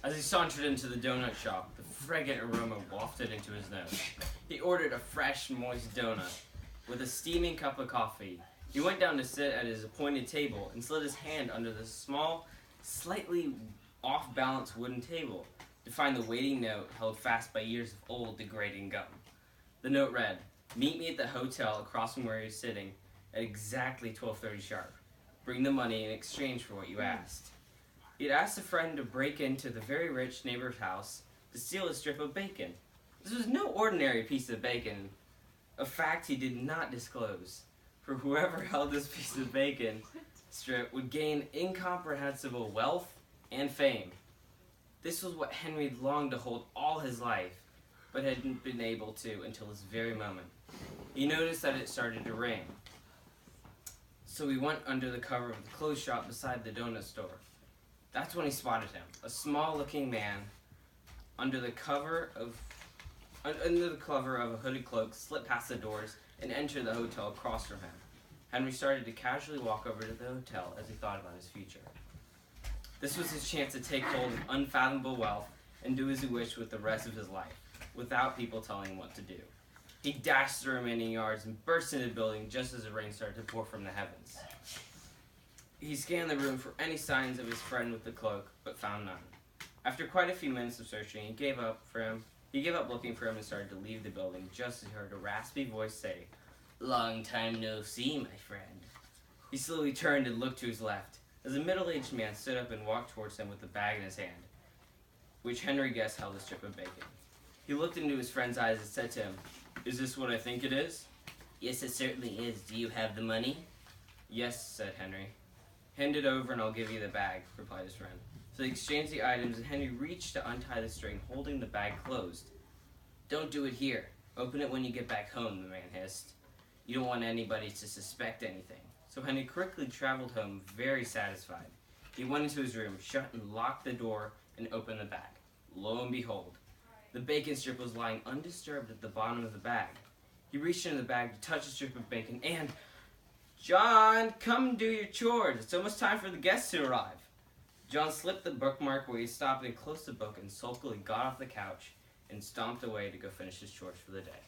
As he sauntered into the donut shop, the fragrant aroma wafted into his nose. He ordered a fresh, moist donut with a steaming cup of coffee. He went down to sit at his appointed table and slid his hand under the small, slightly off-balance wooden table to find the waiting note held fast by years of old, degrading gum. The note read, "Meet me at the hotel across from where you're sitting at exactly 12:30 sharp. Bring the money in exchange for what you asked." He had asked a friend to break into the very rich neighbor's house to steal a strip of bacon. This was no ordinary piece of bacon, a fact he did not disclose, for whoever held this piece of bacon strip would gain incomprehensible wealth and fame. This was what Henry longed to hold all his life, but hadn't been able to until this very moment. He noticed that it started to rain, so he went under the cover of the clothes shop beside the donut store. That's when he spotted him, a small-looking man under the cover of a hooded cloak, slipped past the doors and entered the hotel across from him. Henry started to casually walk over to the hotel as he thought about his future. This was his chance to take hold of unfathomable wealth and do as he wished with the rest of his life, without people telling him what to do. He dashed the remaining yards and burst into the building just as the rain started to pour from the heavens. He scanned the room for any signs of his friend with the cloak, but found none. After quite a few minutes of searching, he gave up looking for him and started to leave the building just as he heard a raspy voice say, "Long time no see, my friend." He slowly turned and looked to his left, as a middle-aged man stood up and walked towards him with a bag in his hand, which Henry guessed held a strip of bacon. He looked into his friend's eyes and said to him, "Is this what I think it is?" "Yes, it certainly is. Do you have the money?" "Yes," said Henry. "Hand it over and I'll give you the bag," replied his friend. So they exchanged the items and Henry reached to untie the string holding the bag closed. "Don't do it here. Open it when you get back home," the man hissed. "You don't want anybody to suspect anything." So Henry quickly traveled home very satisfied. He went into his room, shut and locked the door, and opened the bag. Lo and behold, the bacon strip was lying undisturbed at the bottom of the bag. He reached into the bag to touch the strip of bacon and... "John, come do your chores. It's almost time for the guests to arrive." John slipped the bookmark where he stopped and closed the book and sulkily got off the couch and stomped away to go finish his chores for the day.